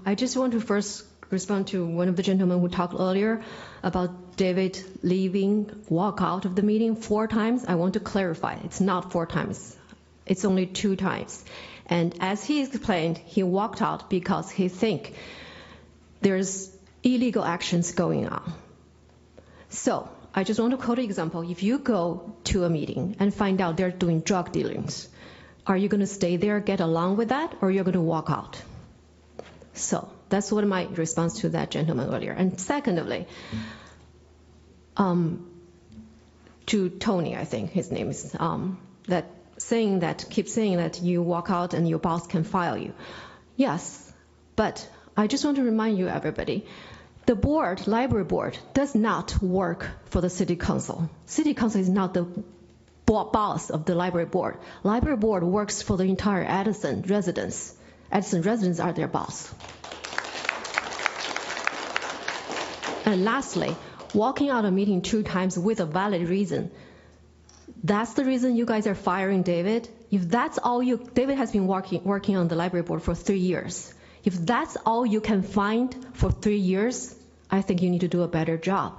I just want to first respond to one of the gentlemen who talked earlier about David walk out of the meeting 4 times. I want to clarify, it's not 4 times. It's only 2 times. And as he explained, he walked out because he think there's illegal actions going on. So I just want to quote an example. If you go to a meeting and find out they're doing drug dealings, are you going to stay there, get along with that, or you're going to walk out? So that's what my response to that gentleman earlier. And secondly, to Tony, I think his name is, keep saying that you walk out and your boss can fire you. Yes, but I just want to remind you, everybody, the board, library board, does not work for the city council. City council is not the boss of the library board. Library board works for the entire Edison residents. Edison residents are their boss. And lastly, walking out of a meeting 2 times with a valid reason. That's the reason you guys are firing David? If that's all David has been working on the library board for 3 years. If that's all you can find for 3 years, I think you need to do a better job.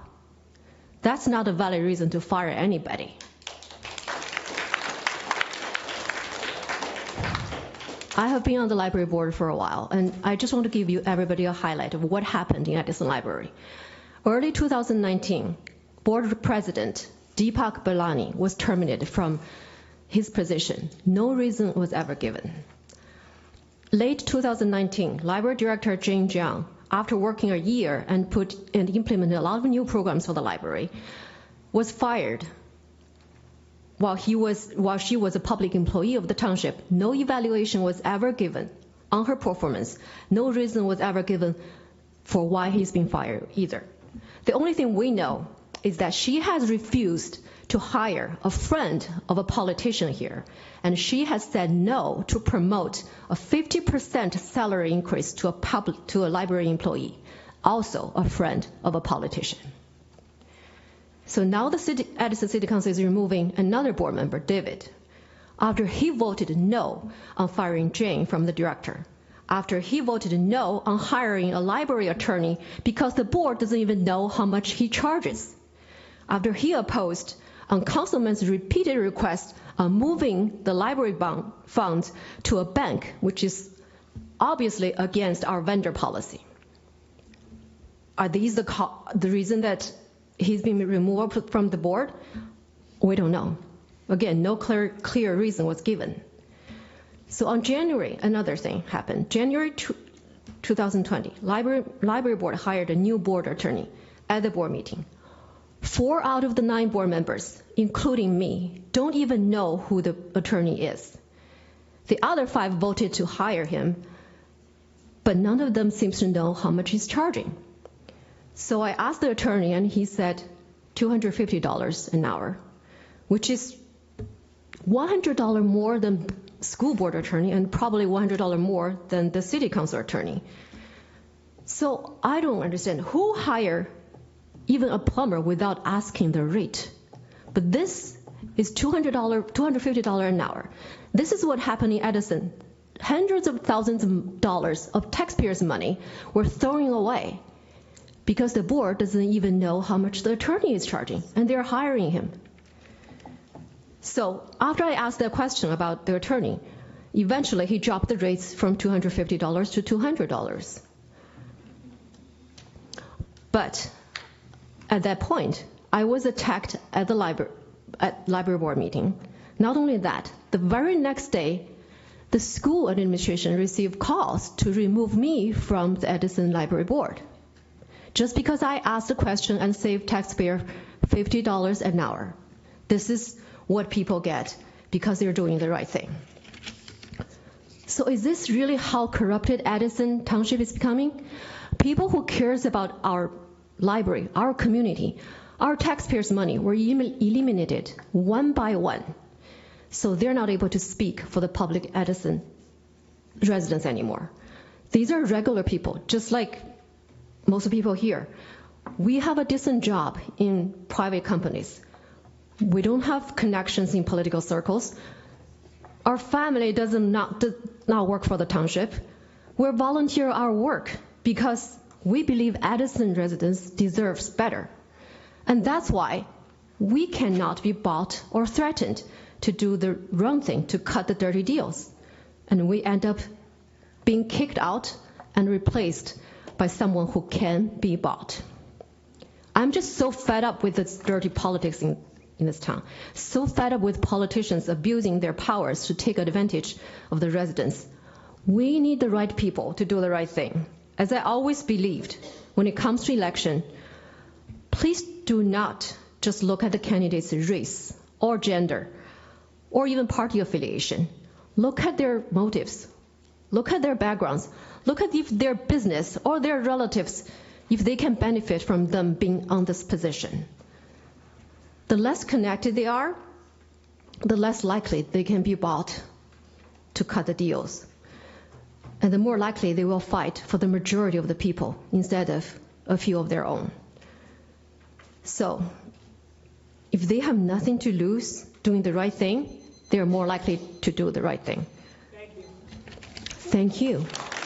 That's not a valid reason to fire anybody. I have been on the library board for a while, and I just want to give everybody a highlight of what happened in Edison Library. Early 2019, board president Deepak Balani was terminated from his position. No reason was ever given. Late 2019, library director Jane Jiang, after working a year and implemented a lot of new programs for the library, was fired. While she was a public employee of the township, no evaluation was ever given on her performance. No reason was ever given for why he's been fired either. The only thing we know is that she has refused to hire a friend of a politician here, and she has said no to promote a 50% salary increase to a library employee, also a friend of a politician. So now the Edison City Council is removing another board member, David, after he voted no on firing Jane from the director, after he voted no on hiring a library attorney because the board doesn't even know how much he charges, after he opposed on councilman's repeated request on moving the library funds to a bank, which is obviously against our vendor policy. Are these the reason that he's been removed from the board? We don't know. Again, no clear reason was given. So on January, another thing happened. January 2020, library board hired a new board attorney at the board meeting. 4 out of the 9 board members, including me, don't even know who the attorney is. The other 5 voted to hire him, but none of them seems to know how much he's charging. So I asked the attorney, and he said $250 an hour, which is $100 more than school board attorney and probably $100 more than the city council attorney. So I don't understand who hire even a plumber without asking the rate. But this is $250 an hour. This is what happened in Edison. Hundreds of thousands of dollars of taxpayers' money were thrown away because the board doesn't even know how much the attorney is charging, and they're hiring him. So after I asked that question about the attorney, eventually he dropped the rates from $250 to $200. But at that point, I was attacked at the library board meeting. Not only that, the very next day, the school administration received calls to remove me from the Edison Library Board, just because I asked a question and saved taxpayer $50 an hour. This is what people get because they're doing the right thing. So is this really how corrupted Edison Township is becoming? People who cares about our library, our community, our taxpayers' money were eliminated one by one. So they're not able to speak for the public Edison residents anymore. These are regular people, just like most people here. We have a decent job in private companies. We don't have connections in political circles. Our family does not work for the township, We're volunteer our work because we believe Edison residents deserves better. And that's why we cannot be bought or threatened to do the wrong thing, to cut the dirty deals. And we end up being kicked out and replaced by someone who can be bought. I'm just so fed up with this dirty politics in this town. So fed up with politicians abusing their powers to take advantage of the residents. We need the right people to do the right thing. As I always believed, when it comes to election, please do not just look at the candidate's race or gender or even party affiliation. Look at their motives. Look at their backgrounds. Look at if their business or their relatives, if they can benefit from them being on this position. The less connected they are, the less likely they can be bought to cut the deals. And the more likely they will fight for the majority of the people instead of a few of their own. So, if they have nothing to lose doing the right thing, they are more likely to do the right thing. Thank you. Thank you.